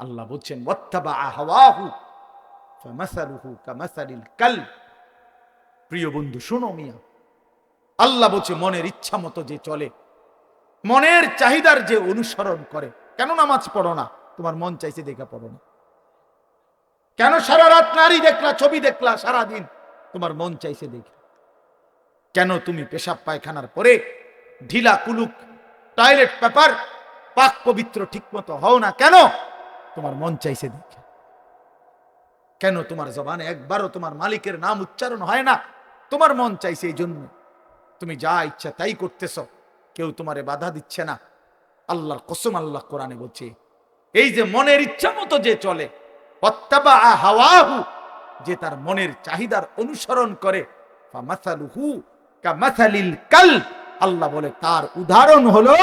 আল্লাহ বলছেন ওয়াত্তাবা হাওয়াহু ফামাসালুহু কামাসালিল কালব। প্রিয় বন্ধু শোনো মিয়া, আল্লাহ বলছে মনের ইচ্ছা মতো যে চলে, মনের চাহিদার যে অনুসরণ করে। কেন নামাজ পড়ো না? তোমার মন চাইছে দেখা পড়ো না। কেন সারা রাত নারী দেখলা, ছবি দেখলা সারাদিন? তোমার মন চাইছে দেখে। কেন তুমি পেশাব পায়খানার পরে ঢিলা কুলুক টয়লেট পেপার পাক পবিত্র ঠিক মতো হও না? কেন? তোমার মন চাইছে দেখে। কেন তোমার জবানে একবারও তোমার মালিকের নাম উচ্চারণ হয় না? তোমার মন চাইছে এই জন্য। তুমি যা ইচ্ছা তাই করতেছ, কেউ তোমারে বাধা দিচ্ছে না। আল্লাহর কসম, আল্লাহ কোরআনে বলছে এই যে মনের ইচ্ছা মতো যে চলে, ওয়াত্তাবা হাওয়াহু, যে তার মনের চাহিদার অনুসরণ করে, ফামাসালুহু কামাসালিল কালব, আল্লাহ বলে তার উদাহরণ হলো,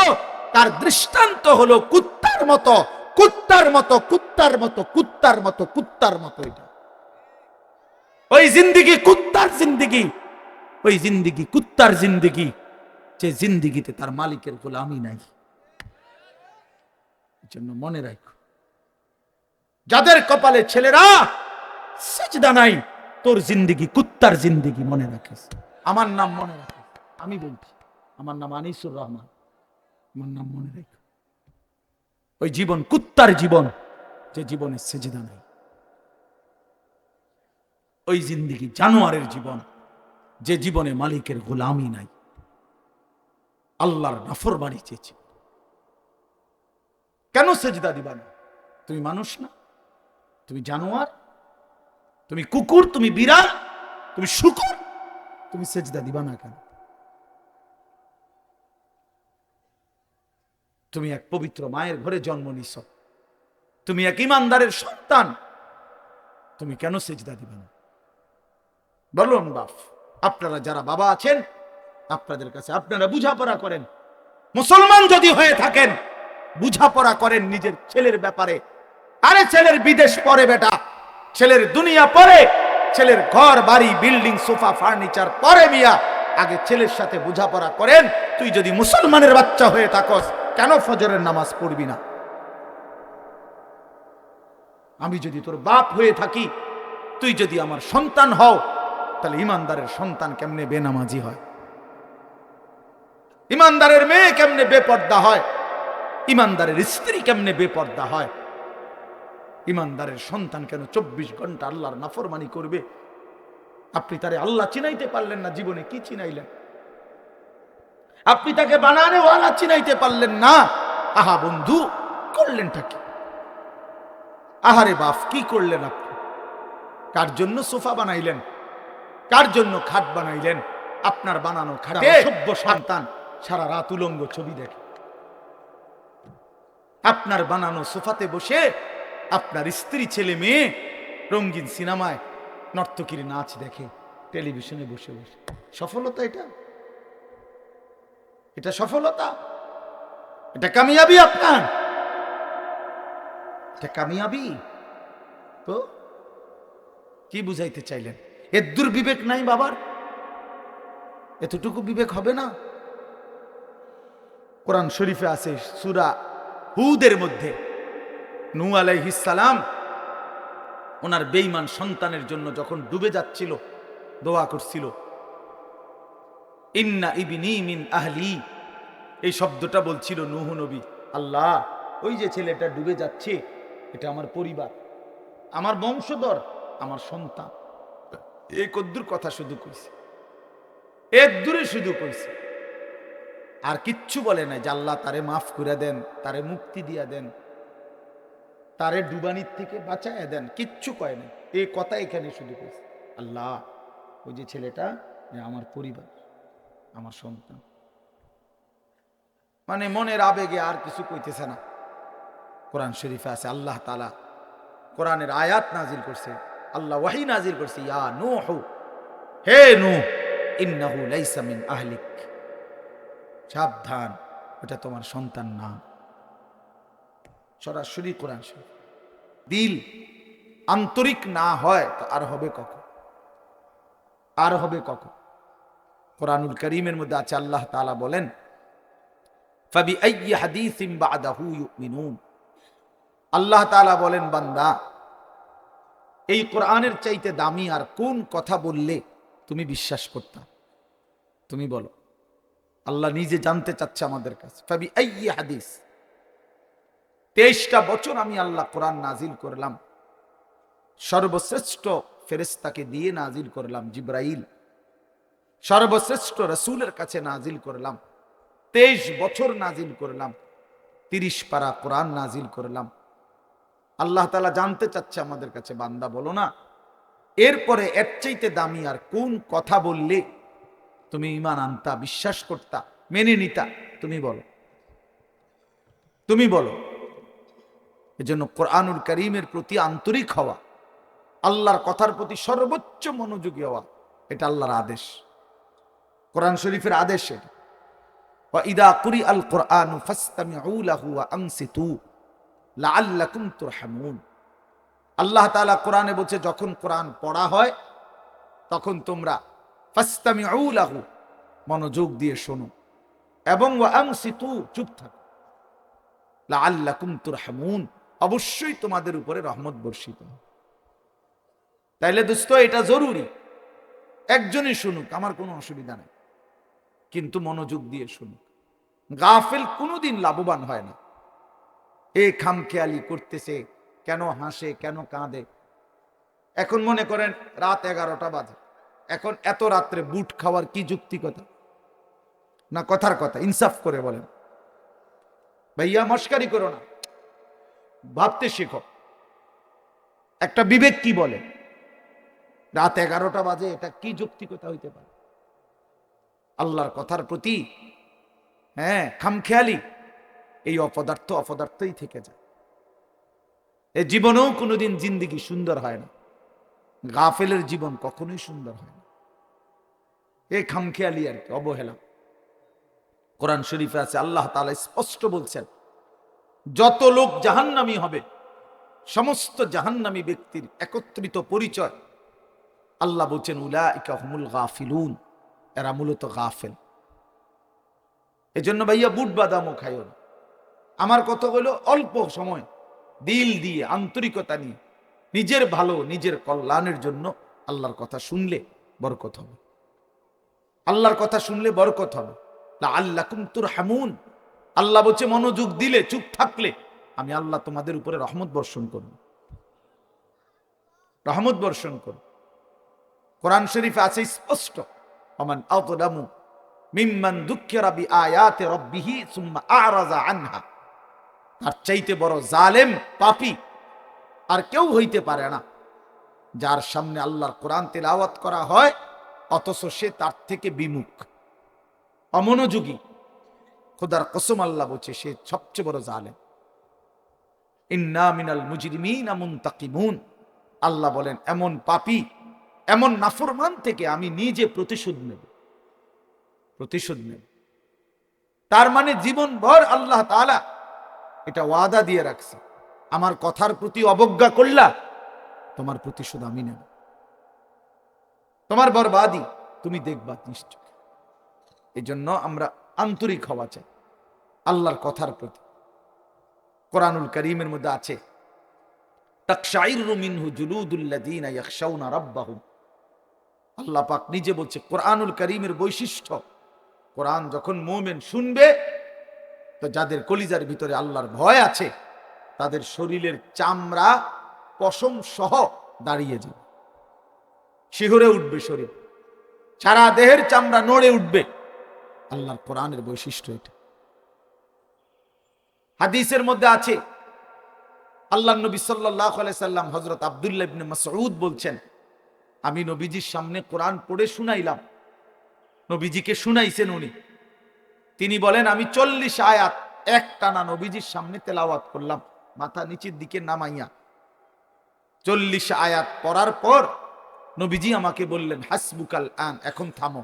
তার দৃষ্টান্ত হলো কুত্তার মতো, কুত্তার মতো, কুত্তার মতো, কুত্তার মতো, কুত্তার মতো। এটা ওই জিন্দেগি কুত্তার জিন্দেগি, ওই জিন্দেগি কুত্তার জিন্দেগি, যে জিন্দেগিতে তার মালিকের গোলামি নাই। জন্য মনে রাখো, যাদের কপালে ছেলেরা সিজদা নাই, তোর জিন্দেগি কুত্তার জিন্দেগি, মনে রাখিস। আমার নাম মনে রাখিস, আমি বলছি, আমার নাম আনিসুর রহমান, আমার নাম মনে রাখ। ওই জীবন কুত্তার জীবন, যে জীবনে সিজদা নাই। ওই জিন্দেগি জানোয়ারের জীবন, যে জীবনে মালিকের গোলামি নাই, আল্লাহর নাফরমানি চেয়েছে। কেন সিজদা দিবা না? তুমি মানুষ না? তুমি জানোয়ার? তুমি কুকুর? তুমি বিড়াল? তুমি শূকর? তুমি সিজদা দিবা না কেন? তুমি এক পবিত্র মায়ের ঘরে জন্ম নিছ, তুমি এক ইমানদারের সন্তান, তুমি কেন সিজদা দিবা না? বলুন বাপ, আপনারা যারা বাবা আছেন, আপনাদের কাছে আপনারা বুঝাপড়া করেন। মুসলমান যদি হয়ে থাকেন, বুঝাপড়া করেন নিজের ছেলের ব্যাপারে। আরে ছেলের বিদেশ পরে বেটা, ছেলের দুনিয়া পরে, ছেলের ঘর বাড়ি বিল্ডিং সোফা ফার্নিচার পরে। মিয়া আগে ছেলের সাথে বুঝাপড়া করেন। তুই যদি মুসলমানের বাচ্চা হয়ে থাকস, কেন ফজরের নামাজ পড়বি না? আমি যদি তোর বাপ হয়ে থাকি, তুই যদি আমার সন্তান হও, তাহলে ইমানদারের সন্তান কেমনে বেনামাজি হয়? ইমানদারের মেয়ে কেমনে বেপর্দা হয়? ইমানদারের স্ত্রী কেমনে বেপর্দা হয়? ইমানদারের সন্তান কেন 24 ঘন্টা আল্লাহর নাফরমানি করবে? আপনি তারে আল্লাহ চিনাইতে পারলেন না, জীবনে কি চিনাইলেন? আপনি তাকে বানানে ওয়ালা চিনাইতে পারলেন না। আহা বন্ধু, করলেনটা কি? আহারে বাপ, কি করলেন আপনি? কার জন্য সোফা বানাইলেন? কার জন্য খাট বানাইলেন? আপনার বানানো খাটে সভ্য সন্তান সারা রাত উলঙ্গ ছবি দেখে। আপনার বানানো সোফাতে বসে আপনার স্ত্রী ছেলে মেয়ে রঙিন সিনেমায় নর্তকীর নাচ দেখে, টেলিভিশনে বসে বসে। সফলতা এটা? এটা সফলতা? এটা কামিয়াবি আপনার? এটা কামিয়াবি? তো কি বুঝাইতে চাইলেন? এর দুর্বিবেক নাই বাবার? এতটুকু বিবেক হবে না? কোরআন শরীফে আছে সূরা হুদের মধ্যে, নূহ আলাইহিস সালাম ওনার বেঈমান সন্তানের জন্য যখন ডুবে যাচ্ছিল, দোয়া করছিল, ইন্না ইবনি মিন আহলি। এই শব্দটা বলছিল নূহ নবী, আল্লাহ ওই যে ছেলেটা ডুবে যাচ্ছে, এটা আমার পরিবার, আমার বংশধর, আমার সন্তান। এই কদ্দুর কথা শুধু কইছে, এক দূরে শুধু কইছে, আর কিচ্ছু বলে নাই যে আল্লাহ তারে মাফ করে দেন, তারে মুক্তি দিয়া দেন, তারে ডুবানির থেকে বাঁচায় দেন, কিচ্ছু কয় নাই। এই কথা এখানে শুধু কইছে, আল্লাহ ওই যে ছেলেটা আমার পরিবার, আমার সন্তান। মানে মনের আবেগে আর কিছু কইতেছে না। কোরআন শরীফে আছে আল্লাহ তাআলা কোরআনের আয়াত নাজিল করছে, আল্লাহ ওয়াহি নাজিল করছে, ইয়া নূহ, হে নূহ, ইন্নাহু লাইসা মিন আহলিক, সাবধান, ওটা তোমার সন্তান না। সরাসরি কোরআন শরীফ। দিল আন্তরিক না হয় তো আর হবে কখন? আর হবে কখন? কোরআনুল কারীমের মধ্যে আছে আল্লাহ তাআলা বলেন, ফাবিআইয়ি হাদীসিন বা'দাহু ইউমিনুন, আল্লাহ তাআলা বলেন, বান্দা, এই কোরআনের চাইতে দামি আর কোন কথা বললে তুমি বিশ্বাস করতা? তুমি বলো। আল্লাহ নিজে জানতে চাচ্ছে আমাদের কাছে। ফাবি আইয়ি হাদিস, 23টা বছর আমি আল্লাহ কোরআন নাজিল করলাম, সর্বশ্রেষ্ঠ ফেরেশতাকে দিয়ে নাজিল করলাম, জিব্রাইল, সর্বশ্রেষ্ঠ রাসূলের কাছে নাজিল করলাম, 23 বছর নাজিল করলাম, 30 পারা কোরআন নাজিল করলাম। আল্লাহ তাআলা জানতে চাচ্ছে আমাদের কাছে, বান্দা বলো না, এরপরে এর চাইতে দামি আর কোন কথা বললে তুমি ঈমান আনতা, বিশ্বাস করতা, মেনে নিতা? তুমি বলো, তুমি বলো। এজন্য কোরআনুল কারীমের প্রতি আন্তরিক হওয়া, আল্লাহর কথার প্রতি সর্বোচ্চ মনোযোগী হওয়া, এটা আল্লাহর আদেশ, কোরআন শরীফের আদেশ এটা। ওয়া ইদা কুরিআল কুরআনু ফাসতামিউ লাহু ওয়া আনসিতু লাআল্লাকুম তুরহামুন। আল্লাহ তাআলা কোরআনে বলছে, যখন কোরআন পড়া হয় তখন তোমরা ফাসতামিউ লাহু, মনোযোগ দিয়ে শোনো, এবং ওয়া আনসিতু, চুপ থাকো, লাআল্লাকুম তুরহামুন, অবশ্যই তোমাদের উপরে রহমত বর্ষিত হবে। তাইলে দোস্ত, এটা জরুরি, একজনই শুনুক, আমার কোনো অসুবিধা নেই, কিন্তু মনোযোগ দিয়ে শুনুক। গাফেল কোনোদিন লাভবান হয় না। এই খামখেয়ালি করতেছে, কেন হাসে, কেন কাঁদে। এখন মনে করেন রাত 11টা বাজে, এখন এত রাত্রে বুট খাওয়ার কি যুক্তিকতা? না কথার কথা, ইনসাফ করে বলেন। ভাইয়া মস্কারি করো না, ভাবতে শেখো। একটা বিবেক কি বলে? রাত 11টা বাজে, এটা কি যৌক্তিকতা হইতে পারে? আল্লাহর কথার প্রতি খামখেয়ালি, এই অপদার্থই থেকে যায়। এ জীবনেও কোনোদিন জিন্দেগি সুন্দর হয় না, গাফেলের জীবন কখনোই সুন্দর হয় না। এই খামখেয়ালি আর কি, অবহেলা। কোরআন শরীফে আছে, আল্লাহ তাআলা স্পষ্ট বলছেন, যত লোক জাহান্নামী হবে, সমস্ত জাহান্নামী ব্যক্তির একত্রিত পরিচয়, আল্লাহ বলছেন, উলাইকা হুমুল গাফিলুন, এরা মূলত গাফেল। এজন্য ভাইয়া বুট বাদামও খাইও না। আমার কথা হলো, অল্প সময় দিল দিয়ে, আন্তরিকতা নিয়ে, নিজের ভালো, নিজের কল্যাণের জন্য আল্লাহর কথা শুনলে বরকত হবে। আল্লাহর কথা শুনলে বরকত হবে। লাআল্লাকুম তুরহামুন, আল্লাহ বলছে, মনোযোগ দিলে, চুপ থাকলে আমি আল্লাহ তোমাদের উপরে রহমত বর্ষণ করব, রহমত বর্ষণ করব। কোরআন শরীফে আছে স্পষ্ট, ওমান আযলামু মিম্মান যুক্কিরা বিআয়াতি রাব্বিহি সুম্মা আ'রাযা আনহা। তার চাইতে বড় জালেম, পাপী আর কেউ হইতে পারে না, যার সামনে আল্লাহর কোরআন তেলাওয়াত করা হয় অথচ সে তার থেকে বিমুখ, অমনোযোগী। খোদার কসম, আল্লাহ বলছে, সে সবচেয়ে বড় জালেম। ইন্না মিনাল মুজরিমিনা মুনতাকিমুন, আল্লাহ বলেন, এমন পাপী, এমন নাফরমান থেকে আমি নিজে প্রতিশোধ নেব, প্রতিশোধ নেব। তার মানে জীবনভর আল্লাহ তাআলা এটা ওয়াদা দিয়ে রাখছে, আমার কথার প্রতি অবজ্ঞা করলা, তোমার প্রতিশোধ আমি নেব, তোমার বরবাদি তুমি দেখবা নিশ্চয়। এই জন্য আমরা আন্তরিক হওয়া চাই আল্লাহর কথার প্রতি। কোরআনুল কারীমের মধ্যে আছে, তাকশাইরু মিনহু জুলুদুল্লাযীনা ইয়াখশাউনা রাব্বাহুম। আল্লাহ পাক নিজে বলছে, কোরআনুল কারীমের বৈশিষ্ট্য, কোরআন যখন মুমিন শুনবে, তো যাদের কলিজার ভিতরে আল্লাহর ভয় আছে, তাদের শরীরের চামড়া পশম সহ দাঁড়িয়ে যাবে, শিহরে উঠবে শরীর, সারা দেহের চামড়া নড়ে উঠবে। আল্লাহর কোরআনের বৈশিষ্ট্য এটা। হাদিসের মধ্যে আছে, আল্লাহর নবী সাল্লাল্লাহু আলাইহি সাল্লাম, হযরত আব্দুল্লাহ ইবনে মাসউদ বলছেন, আমি নবীজির সামনে কোরআন পড়ে শুনাইলাম, নবীজিকে শুনাইছেন উনি। তিনি বলেন, আমি 40 আয়াত একটানা নবীজির সামনে তেলাওয়াত করলাম, মাথা নিচের দিকে নামাইয়া। 40 আয়াত পড়ার পর নবীজি আমাকে বললেন, হাসবুকাল আন, এখন থামো।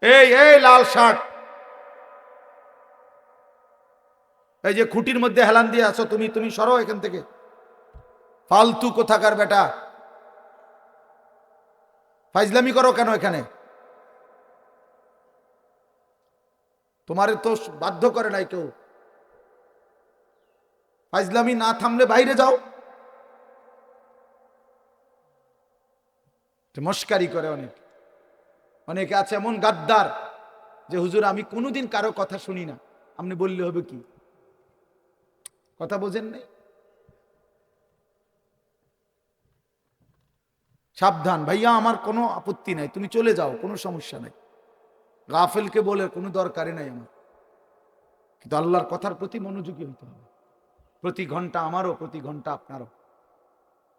এই এই লাল শার্ট, এই যে খুঁটির মধ্যে হেলান দিয়ে আছো তুমি, তুমি সরো এখান থেকে, ফালতু কোথাকার বেটা, ফাইজলামি করো কেন এখানে? তোমারে তো বাধ্য করে নাই কেউ। ফাজলামি না থামলে বাইরে যাও। মস্কারি করে অনেকে আছে এমন গাদ্দার যে হুজুর আমি কোনোদিন কারো কথা শুনি না, আপনি বললে হবে কি? কথা বোঝেন নাই? সাবধান ভাইয়া, আমার কোনো আপত্তি নাই, তুমি চলে যাও, কোনো সমস্যা নাই। গাফেলকে বলে কোনো দরকারই নাই আমার, কিন্তু আল্লাহর কথার প্রতি মনোযোগী হইতে হবে। প্রতি ঘন্টা আমারও, প্রতি ঘন্টা আপনারও,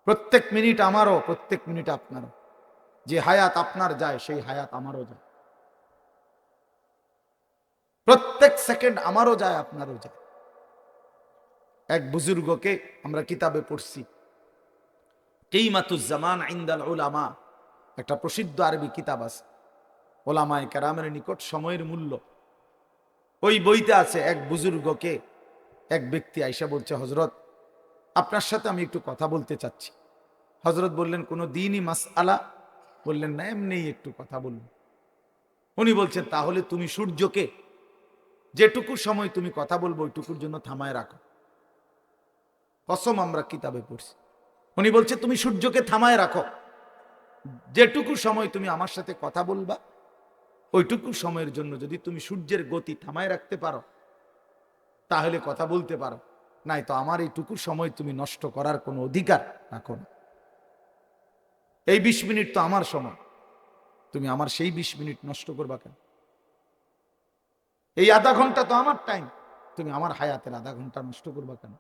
প্রত্যেক মিনিট আমারও, প্রত্যেক মিনিট আপনারও। যে হায়াত আপনার যায় সেই হায়াত আমারও যায়, প্রত্যেক সেকেন্ড আমারও যায় আপনারও যায়। এক বুজুর্গকে আমরা কিতাবে পড়ছি, কিমাতুজ্জামান ইনদাল উলামা, একটা প্রসিদ্ধ আরবি কিতাব আছে, ওলামায়ে কেরামের নিকট সময়ের মূল্য। ওই বইতে আছে এক বুজুর্গকে এক ব্যক্তি আইসা বলছে, হজরত আপনার সাথে আমি একটু কথা বলতে চাচ্ছি। হজরত বললেন, কোনো দিনই মাসআলা? বললেন না, এমনি একটু কথা বলুন। উনি বলছেন, তাহলে তুমি সূর্যকে যেটুকু সময় তুমি কথা বলবো ওইটুকুর জন্য থামায় রাখো। কসম, আমরা কিতাবে পড়ছি। উনি বলছে তুমি সূর্যকে থামায় রাখো, যেটুকু সময় তুমি আমার সাথে কথা বলবা ওইটুকু সময়ের জন্য যদি তুমি সূর্যের গতি থামায় রাখতে পারো তাহলে কথা বলতে পারো, নাই তো আমার এইটুকু সময় তুমি নষ্ট করার কোনো অধিকার রাখো না। এই 20 মিনিট তো আমার সময়, তুমি আমার সেই 20 মিনিট নষ্ট করবা কেন? এই আধা ঘন্টা তো আমার টাইম, তুমি আমার হায়াতের আধা ঘন্টা নষ্ট করবা কেন?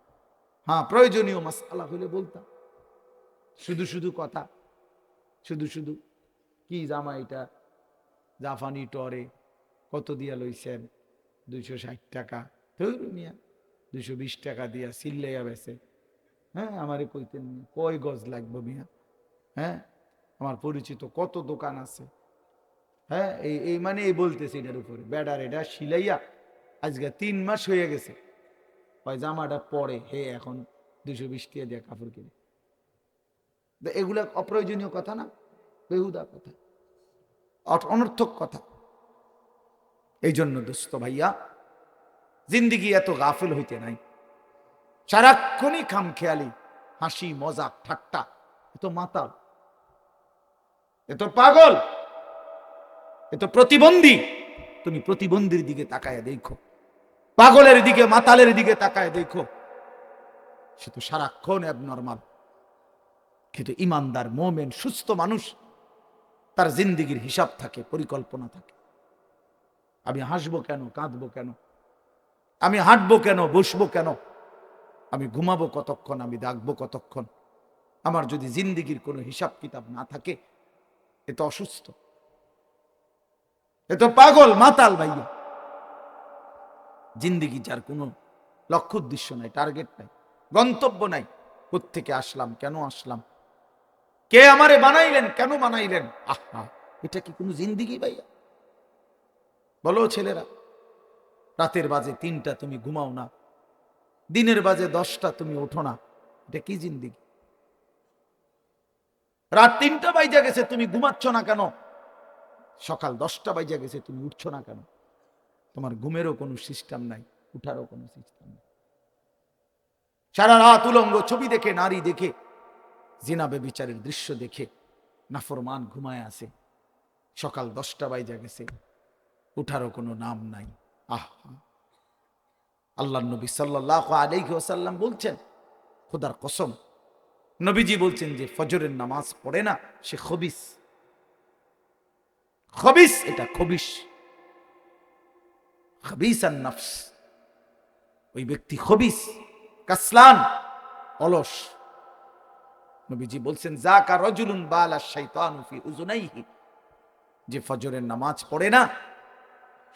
হ্যাঁ, প্রয়োজনীয় মাসআলা হলে বলতাম, শুধু শুধু কথা, শুধু শুধু কি জামা এটা জাফানি টরে কত দিয়া লইছেন? 260 টাকা। মিয়া 220 টাকা দিয়া সিল্লাইয়া বেছে। হ্যাঁ, আমারে কইতেন কয় গজ লাগবে মিয়া? হ্যাঁ, আমার পরিচিত কত দোকান আছে। হ্যাঁ, এই মানে এই বলতেছে এটার উপরে বেডার এটা সিলাইয়া আজকে 3 মাস হয়ে গেছে, ওই জামাটা পরে হে এখন 220 টাকা দিয়ে কাপড় কিনে। এগুলা অপ্রয়োজনীয় কথা না, বেহুদা কথা, অনর্থক কথা। এই জন্য দোস্ত ভাইয়া, জিন্দিগি এত গাফিল হইতে নাই। সারাক্ষণই খামখেয়ালি, হাসি মজাক ঠাট্টা, এত মাতাল, এত পাগল, এত প্রতিবন্ধী। তুমি প্রতিবন্ধীর দিকে তাকায় দেখো, পাগলের দিকে মাতালের দিকে তাকায় দেখো, সে তো সারাক্ষণ অ্যাবনর্মাল। কিন্তু ইমানদার মোমেন সুস্থ মানুষ, তার জিন্দিগির হিসাব থাকে, পরিকল্পনা থাকে। আমি হাসবো কেন, কাঁদবো কেন, আমি হাঁটবো কেন, বসবো কেন, আমি ঘুমাবো কতক্ষণ, আমি ডাকবো কতক্ষণ। আমার যদি জিন্দিগির কোনো হিসাব কিতাব না থাকে, এ তো অসুস্থ, এ তো পাগল মাতাল ভাইয়া। জিন্দিগি যার কোনো লক্ষ্য উদ্দেশ্য নাই, টার্গেট নাই, গন্তব্য নাই, কোত্থেকে আসলাম, কেন আসলাম, কে আমারে বানাইলেন, কেন বানাইলেন, আহা, এটা কি কোনো জিন্দিগি ভাইয়া? বলো ছেলেরা, রাতের বাজে 3টা তুমি ঘুমাও না, দিনের বাজে 10টা তুমি ওঠো না, এটা কি জিন্দিগি? রাত 3টা বাজে গেছে তুমি ঘুমাচ্ছ না কেন? সকাল 10টা বাজে গেছে তুমি উঠছো না কেন? তোমার ঘুমেরও কোনো সিস্টেম নাই, উঠারও কোনো সিস্টেম নাই। সারা রাত উলঙ্গ ছবি দেখে, নারী দেখে, জিনা বেবিচারের দৃশ্য দেখে নাফরমান ঘুমায় আছে, সকাল 10টা বাজে গেছে, উঠারও কোনো নাম নাই। আহা, আল্লাহ নবী সাল্লাল্লাহু আলাইহি ওয়াসাল্লাম বলছেন, খোদার কসম, নবীজি বলছেন যে ফজরের নামাজ পড়ে না সে খবিস। খবিস, এটা খবিস, খবিসান নফস, ওই ব্যক্তি খবিস, কাসলান, অলস। নবীজি বলছেন, যাকা রাজুলুন বালা শাইতানু ফি উযুনাইহি, যে ফজরের নামাজ পড়ে না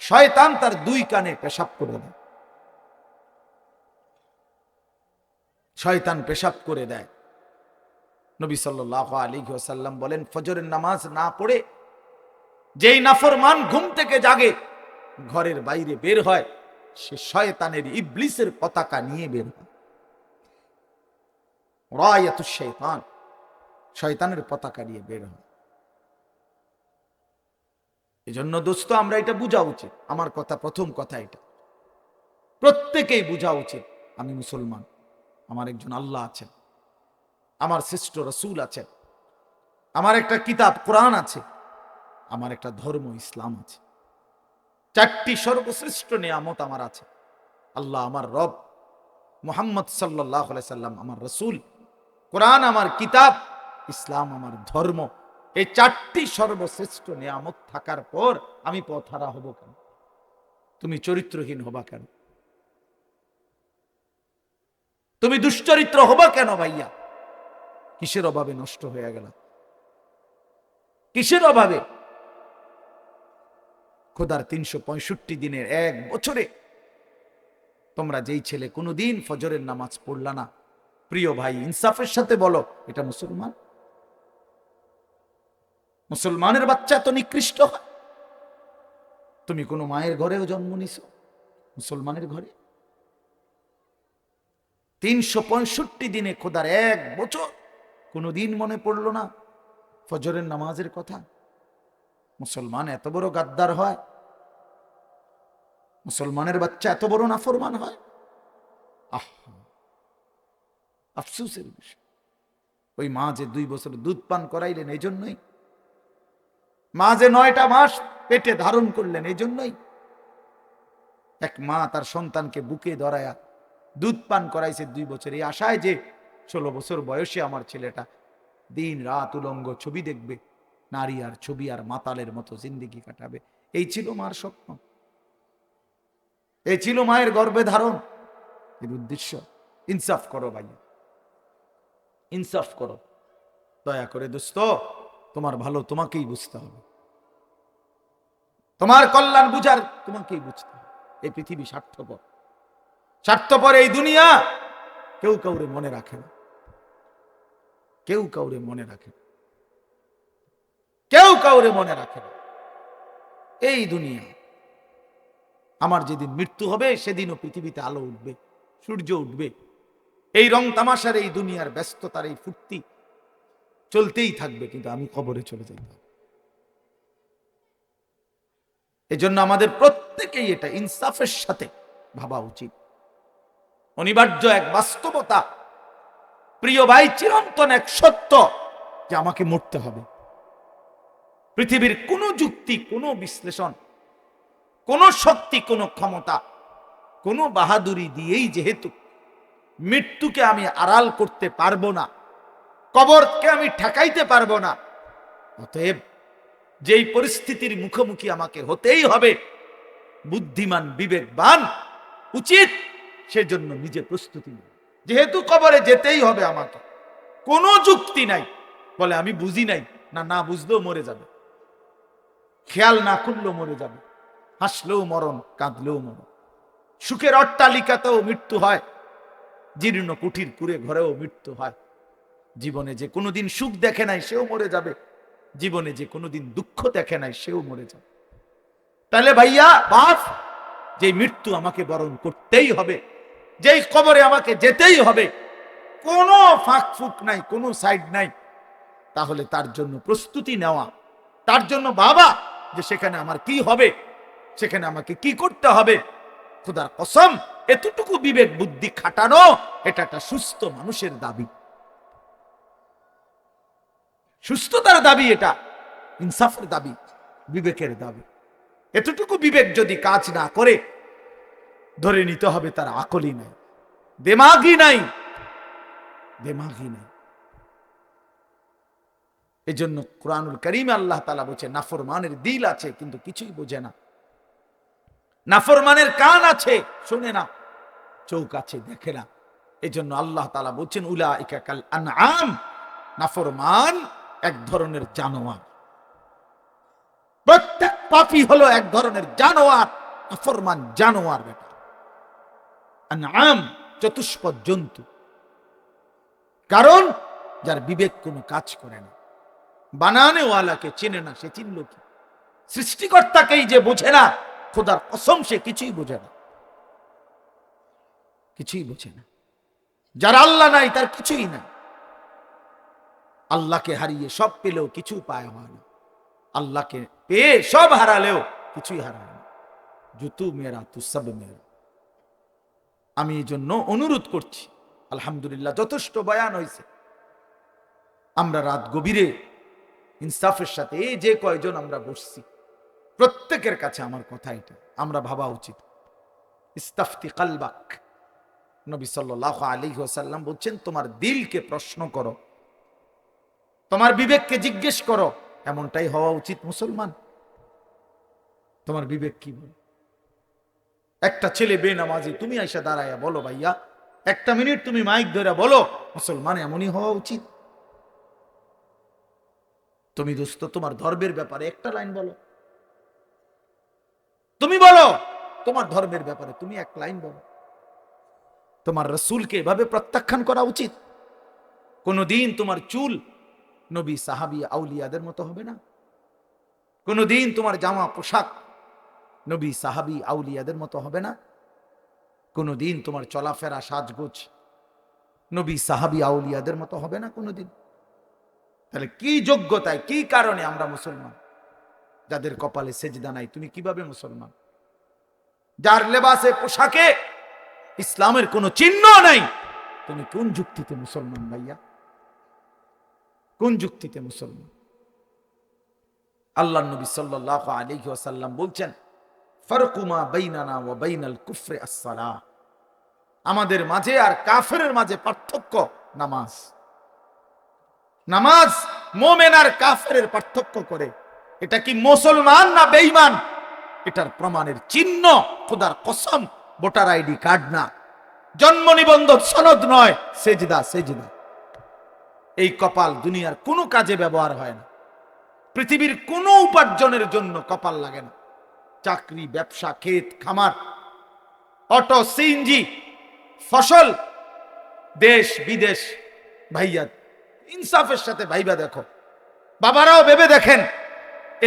শয়তান তার 2 কানে পেশাব করে দেয়, শয়তান পেশাব করে দেয়। নবী সাল্লাল্লাহু আলাইহি ওয়াসাল্লাম বলেন, ফজরের নামাজ না পড়ে যেই নাফরমান ঘুম থেকে জাগে ঘরের বাইরে বের হয়, সে শয়তানের, ইবলিসের পতাকা নিয়ে বের হয়। রায়াতুশ শাইতান, শয়তানের পতাকা নিয়ে বের হয়। এজন্য দোস্ত, আমরা এটা বোঝা উচিত। আমার কথা, প্রথম কথা এটা প্রত্যেকেই বোঝা উচিত, আমি মুসলমান, আমার একজন আল্লাহ আছেন, আমার শ্রেষ্ঠ রসুল আছেন, আমার একটা কিতাব কোরআন আছে, আমার একটা ধর্ম ইসলাম আছে। চারটি সর্বশ্রেষ্ঠ নিয়ামত আমার আছে। আল্লাহ আমার রব, মুহাম্মদ সাল্লাল্লাহু আলাইহি সাল্লাম আমার রসুল, কোরআন আমার কিতাব, ইসলাম আমার ধর্ম। এই চারটি সর্বশ্রেষ্ঠ নিয়ামত থাকার পর আমি পথহারা হব কেন? তুমি চরিত্রহীন হবা কেন? তুমি দুশ্চরিত্র হবা কেন ভাইয়া? কিসের অভাবে নষ্ট হয়ে গেল? কিসের অভাবে? খোদার 365 দিনের এক বছরে তোমরা যেই ছেলে কোনোদিন ফজরের নামাজ পড়লা না, প্রিয় ভাই ইনসাফের সাথে বলো, এটা মুসলমান? মুসলমানের বাচ্চা তো নিকৃষ্ট হয়। তুমি কোনো মায়ের ঘরেও জন্ম নিছ, মুসলমানের ঘরে? 365 দিনে খোদার এক বছর কোনোদিন মনে পড়লো না ফজরের নামাজের কথা? মুসলমান এত বড় গাদ্দার হয়? মুসলমানের বাচ্চা এত বড় নাফরমান হয়? আফসোসের বিষয়। ওই মা যে 2 বছর দুধ পান করাইলেন এই জন্যই, মা যে 9টা মাস পেটে ধারণ করলেন এই জন্যই, এক মা তার সন্তানকে বুকে ধরায়া দুধ পান করাইছে 2 বছর, এই আশায় যে 16 বছর বয়সে আমার ছেলেটা দিন রাত উলঙ্গ ছবি দেখবে, নারী আর ছবি আর মাতালের মতো জিন্দেগি কাটাবে। এই ছিল মার স্বপ্ন, এই ছিল মায়ের গর্ভে ধারণ, এর উদ্দেশ্য। ইনসাফ করো ভাই, ইনসাফ করো দয়া করে দোস্ত। তোমার ভালো তোমাকেই বুঝতে হবে, তোমার কল্যাণ বুঝার তোমাকেই বুঝতে হবে। এই পৃথিবী স্বার্থপর, স্বার্থপর এই দুনিয়া। কেউ কাউরে মনে রাখে না, কেউ কাউরে মনে রাখে না, কেউ কাউরে মনে রাখে না। এই দুনিয়া, আমার যেদিন মৃত্যু হবে সেদিনও পৃথিবীতে আলো উঠবে, সূর্য উঠবে। এই রং তামাশার, এই দুনিয়ার ব্যস্ততার, এই ফুর্তি চলতেই থাকবে, কিন্তু আমি কবরে চলে যাইব। এজন্য আমাদের প্রত্যেকেই এটা ইনসাফের সাথে ভাবা উচিত। অনিবার্য এক বাস্তবতা, প্রিয় ভাই, চিরন্তন এক সত্য যে আমাকে মরতে হবে। পৃথিবীর কোনো যুক্তি, কোনো বিশ্লেষণ, কোনো শক্তি, কোনো ক্ষমতা, কোনো বাহাদুরি দিয়েই যেহেতু মৃত্যুকে আমি আড়াল করতে পারবো না, কবরকে আমি ঠেকাইতে পারবো না, অতএব যেই পরিস্থিতির মুখোমুখি আমাকে হতেই হবে, বুদ্ধিমান বিবেকবান উচিত সেজন্য নিজে প্রস্তুতি নেই। যেহেতু কবরে যেতেই হবে আমাকে, কোনো যুক্তি নাই, বলে আমি বুঝি নাই, না না বুঝলেও মরে যাবে, খেয়াল না করলেও মরে যাবে, হাসলেও মরণ, কাঁদলেও মরণ। সুখের অট্টালিকাতেও মৃত্যু হয়, জীর্ণ কুঠির কুড়ে ঘরেও মৃত্যু হয়। জীবনে যে কোনোদিন সুখ দেখে নাই সেও মরে যাবে, জীবনে যে কোনোদিন দুঃখ দেখে নাই সেও মরে যাবে। তাহলে ভাইয়া বাপ, যে মৃত্যু আমাকে বরণ করতেই হবে, যেই কবরে আমাকে যেতেই হবে, কোনো ফাঁক ফুক নাই, কোনো সাইড নাই, তাহলে তার জন্য প্রস্তুতি নেওয়া, তার জন্য বাবা যে সেখানে আমার কি হবে, সেখানে আমাকে কি করতে হবে, খোদার কসম এতটুকু বিবেক বুদ্ধি খাটানো, এটা একটা সুস্থ মানুষের দাবি, সুস্থতার দাবি, এটা ইনসাফের দাবি, বিবেকের দাবি। এতটুকু বিবেক যদি কাজ না করে, ধরে নিতে হবে তার আকলই নাই, দেমাগই নাই, দেমাগই নাই। এই জন্য কুরআনুল কারীমে আল্লাহ তাআলা বলেছে, নাফরমানের দিল আছে কিন্তু কিছুই বোঝে না, নাফরমানের কান আছে শুনে না, চোখ আছে দেখে না। এই জন্য আল্লাহ তাআলা বলছেন, উলাইকা কাল আনআম, নাফরমান এক ধরনের জানোয়ার। প্রত্যেক পাপী হলো এক ধরনের জানোয়ার, নাফরমান জানোয়ার বেটা। আনআম চতুষ্পদ জন্তু, কারণ যার বিবেক কোনো কাজ করে না, বানানেওয়ালাকে চেনে না, সে চিনল কি? সৃষ্টিকর্তাকেই যে বোঝে না, খোদার কসম সে কিছুই বোঝে না, কিছুই বোঝে না। যার আল্লাহ নাই তার কিছুই নাই। আল্লাহকে হারিয়ে সব পেলেও কিছু পায় হয় না, আল্লাহকে পেয়ে সব হারালেও কিছুই হারায় না। জুতু মেরা তু সব মেরা। আমি এই জন্য অনুরোধ করছি, আলহামদুলিল্লাহ, যথেষ্ট বয়ান হয়েছে। আমরা রাত গভীরে ইনসাফের সাথে এই যে কয়জন আমরা বসছি, প্রত্যেকের কাছে আমার কথা এটা, আমরা ভাবা উচিত। ইস্তাফতি কালবাক, নবী সাল্লাল্লাহু আলাইহি ওয়াসাল্লাম বলছেন, তোমার দিলকে প্রশ্ন করো, তোমার বিবেককে জিজ্ঞেস করো। এমনটাই হওয়া উচিত মুসলমান। তোমার বিবেক কি বলে? একটা ছেলে বেনামাজি, তুমি আইসা দাঁড়াইয়া বলো, ভাইয়া একটা মিনিট তুমি মাইক ধরে বলো, মুসলমান এমনই হওয়া উচিত। তুমি দোস্ত তোমার ধর্মের ব্যাপারে একটা লাইন বলো, তুমি বলো তোমার ধর্মের ব্যাপারে তুমি এক লাইন বলো। তোমার রসুলকে এভাবে প্রত্যাখ্যান করা উচিত। কোনদিন তোমার চুল নবী সাহাবী আউলিয়াদের মতো হবে না। কোনদিন তোমার জামা পোশাক নবী সাহাবী আউলিয়াদের মতো হবে না। কোনদিন তোমার চলাফেরা সাজগোজ নবী সাহাবী আউলিয়াদের মতো হবে না কোনদিন। তাহলে কি যোগ্যতায়, কি কারণে আমরা মুসলমান? যাদের কপালে সেজদা নাই, তুমি কিভাবে মুসলমান? যার লেবাসে পোশাকে ইসলামের কোনো চিহ্ন নাই, তুমি কোন যুক্তিতে মুসলমান ভাইয়া? কোন যুক্তিতে মুসলমান? আল্লাহ নবী সাল্লাল্লাহু আলাইহি ওয়াসাল্লাম বলছেন, ফারকুমা বাইনানা ওয়া বাইনাল কুফরি আস-সালাহ, আমাদের মাঝে আর কাফেরের মাঝে পার্থক্য নামাজ। নামাজ মুমিন আর কাফেরের পার্থক্য করে। এটা কি মুসলমান না বেঈমান, এটার প্রমাণের চিহ্ন খোদার কসম ভোটার আইডি কার্ড না, জন্ম নিবন্ধন সনদ নয়, সেজদা। সেজদা এই কপাল দুনিয়ার কোনো কাজে ব্যবহার হয় না। পৃথিবীর কোনো উপার্জনের জন্য কপাল লাগে না। চাকরি, ব্যবসা, ক্ষেত খামার, অটো, সিএনজি, ফসল, দেশ বিদেশ, ভাইয়া ইনসাফের সাথে ভাইবা দেখো, বাবারাও ভেবে দেখেন,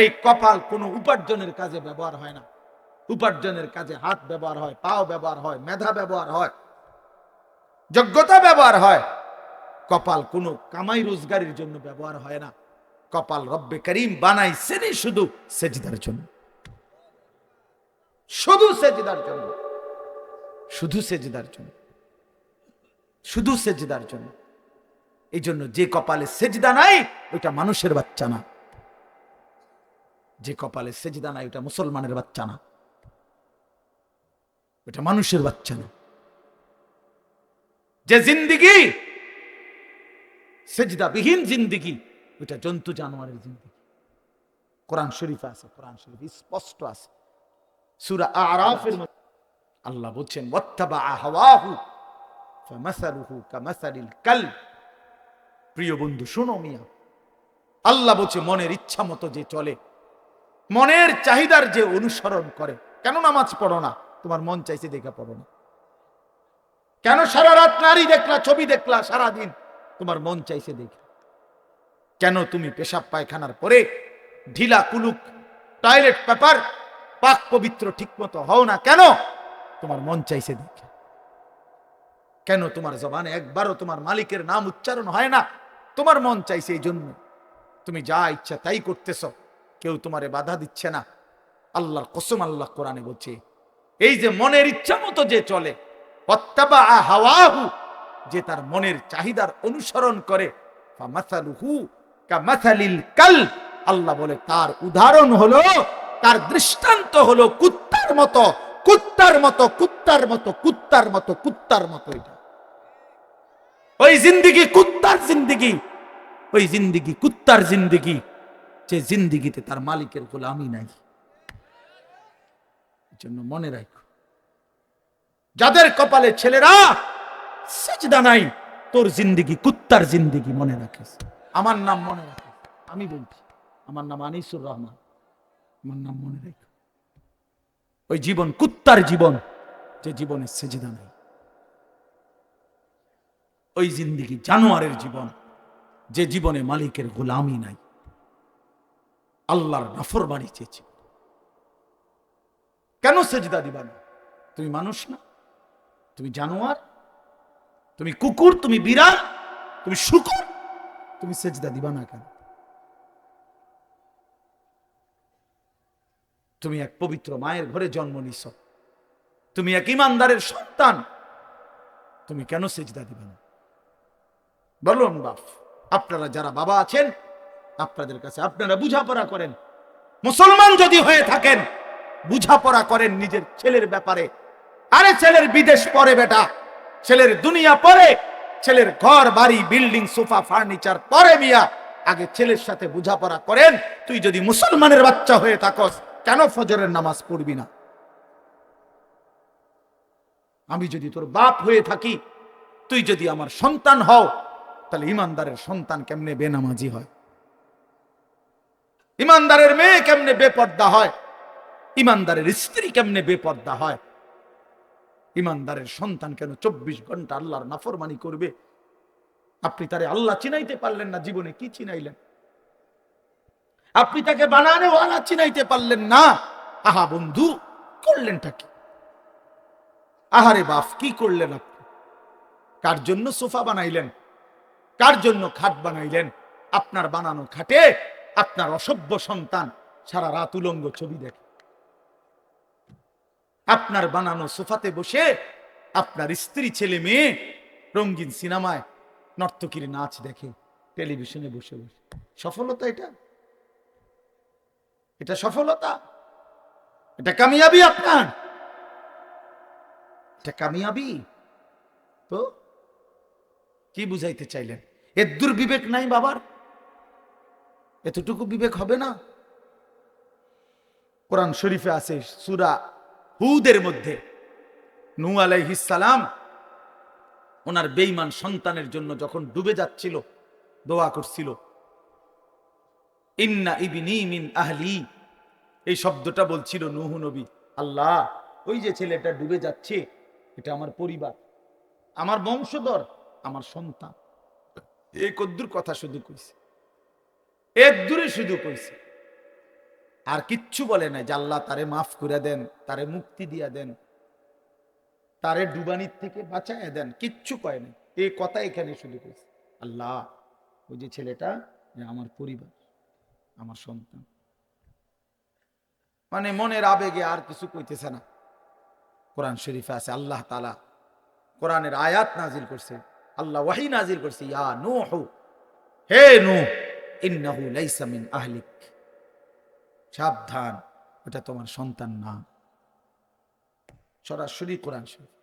এই কপাল কোনো উপার্জনের কাজে ব্যবহার হয় না। উপার্জনের কাজে হাত ব্যবহার হয়, পাও ব্যবহার হয়, মেধা ব্যবহার হয়, যোগ্যতা ব্যবহার হয়। কপাল কোনো কামাই রোজগারের জন্য ব্যবহার হয় না। কপাল রব্বে করিম বানাইছেনই শুধু সেজদার জন্য, শুধু সেজদার জন্য, শুধু সেজদার জন্য, শুধু সেজদার জন্য। এই জন্য যে কপালে সেজদা নাই ওইটা মানুষের বাচ্চা না। যে কপালে সেজদা নাই ওটা মুসলমানের বাচ্চা না, ওটা মানুষের বাচ্চা না। যে জিন্দিগি সেজদা বিহীন জিন্দিগি, ওটা জন্তু জানোয়ারের জিন্দিগি। কোরআন শরীফে আছে, কোরআন শরীফ স্পষ্ট আছে, সূরা আরাফের মধ্যে আল্লাহ বলছেন, ওয়াত্তাবা হাওয়াহু ফামাসালুহু কামাসালিল কালব। প্রিয় বন্ধু শোনো মিয়া, আল্লাহ বলছে মনের ইচ্ছা মতো যে চলে, মনের চাহিদার যে অনুসরণ করে। কেন নামাজ পড়ো না? তোমার মন চাইছে দেখে পড়ো না। কেন সারা রাত নারী দেখলা, ছবি দেখলা সারাদিন? তোমার মন চাইছে দেখে। কেন তুমি পেশাব পায়খানার পরে ঢিলা কুলুক টয়লেট পেপার পাক পবিত্র ঠিক মতো হও না? কেন? তোমার মন চাইছে দেখে। কেন তোমার জবানে একবারও তোমার মালিকের নাম উচ্চারণ হয় না? তোমার মন চাইছে এই জন্য। তুমি যা ইচ্ছা তাই করতেছ, কেউ তোমারে বাধা দিচ্ছে না। আল্লাহর কসম, আল্লাহ কোরআনে বলছে, এই যে মনের ইচ্ছা মতো যে চলে, ওয়াত্তাবা হাওয়াহু, যে তার মনের চাহিদার অনুসরণ করে, ফামাসালুহু কামাসালিল কালব, আল্লাহ বলে তার উদাহরণ হলো, তার দৃষ্টান্ত হলো কুত্তার মতো, কুত্তার মতো, কুত্তার মতো, কুত্তার মতো, কুত্তার মতো। এটা ওই জিন্দিগি কুত্তার জিন্দিগি, ওই জিন্দিগি কুত্তার জিন্দিগি, যে জিন্দিগিতে তার মালিকের গোলামি নাই। জন্য মনে রাখো, যাদের কপালে ছেলেরা সেজদা নাই, তোর জিন্দিগি কুত্তার জিন্দিগি, মনে রাখিস। আমার নাম মনে রাখিস, আমি বলছি, আমার নাম আনিসুর রহমান, আমার নাম মনে রাখো। ওই জীবন কুত্তার জীবন, যে জীবনে সেজদা নাই। ওই জিন্দিগি জানোয়ারের জীবন, যে জীবনে মালিকের গোলামি নাই, আল্লাহর নাফরমানি চেয়েছে। কেন সেজদা দিবা না? তুমি মানুষ না? তুমি জানোয়ার? তুমি কুকুর? তুমি বিড়াল? তুমি শূকর? তুমি সেজদা দিবা না কেন? তুমি এক পবিত্র মায়ের ঘরে জন্ম নিছ, তুমি এক ইমানদারের সন্তান, তুমি কেন সেজদা দিবে না? বলুন বাপ, আপনারা যারা বাবা আছেন, আপনাদের কাছে আপনারা বুঝাপড়া করেন। মুসলমান যদি হয়ে থাকেন, বুঝাপড়া করেন নিজের ছেলের ব্যাপারে। আরে ছেলের বিদেশ পরে বেটা, ছেলের দুনিয়া পরে, ছেলের ঘর বাড়ি বিল্ডিং সোফা ফার্নিচার পরে মিয়া, আগে ছেলের সাথে বুঝাপড়া করেন। তুই যদি মুসলমানের বাচ্চা হয়ে থাকস, কেন ফজরের নামাজ পড়বি না? আমি যদি তোর বাপ হয়ে থাকি, তুই যদি আমার সন্তান হও, তাহলে ইমানদারের সন্তান কেমনে বেনামাজি হয়? ইমানদারের মেয়ে কেমনে বেপর্দা হয়? ইমানদারের স্ত্রী কেমনে বেপর্দা হয়? ইমানদারের সন্তান কেন 24 ঘন্টা আল্লাহর নাফরমানি করবে? আপনি তারে আল্লাহ চিনাইতে পারলেন না, জীবনে কি চিনাইলেন? আপনি তাকে বানানে ওয়ালা চিনাইতে পারলেন না। আহা বন্ধু, করলেনটা কি? আহারে বাপ, কি করলেন আপনি? কার জন্য সোফা বানাইলেন? কার জন্য খাট বানাইলেন? আপনার বানানো খাটে আপনার অসভ্য সন্তান সারা রাত উলঙ্গ ছবি দেখে। আপনার বানানো সোফাতে বসে আপনার স্ত্রী ছেলে মেয়ে রঙিন সিনেমায় নর্তকীর নাচ দেখে, টেলিভিশনে বসে বসে। সফলতা এটা? এটা সফলতা? এটা কামিয়াবি আপনার? এটা কামিয়াবি? তো কি বুঝাইতে চাইলেন? এর দুর্বিবেক নাই বাবার? এতটুকু বিবেক হবে না? কোরআন শরীফে আছে সূরা হুদের মধ্যে, নূহ আলাইহিস সালাম ওনার বেঈমান সন্তানের জন্য যখন ডুবে যাচ্ছিল, দোয়া করছিল, ইন্না ইবনি মিন আহলি। এই শব্দটা বলছিল নূহ নবী, আল্লাহ ওই যে ছেলেটা ডুবে যাচ্ছে, এটা আমার পরিবার, আমার বংশধর, আমার সন্তান। এই কদ্দুর কথা শুধু কইছে, এক দূরে শুধু কইছে, আর কিচ্ছু বলে নাই যে আল্লাহ তারে মাফ করে দেন, তারে মুক্তি দিয়া দেন, তারে ডুবানির থেকে বাঁচায় দেন, কিচ্ছু কয় নাই। এই কথা এখানে শুধু কইছে, আল্লাহ ওই যে ছেলেটা আমার পরিবার, আমার সন্তান। মানে মনের আবেগে আর কিছু কইতেছে না। কোরআন শরীফে আছে আল্লাহ তাআলা কোরআনের আয়াত নাজিল করছে, আল্লাহ ওয়াহি নাজিল করছে, ইয়া নূহ, হে নূহ, ইন্নাহু লাইসা মিন আহলিক, সাবধান, ওটা তোমার সন্তান না। সরাসরি কোরআন শরীফ।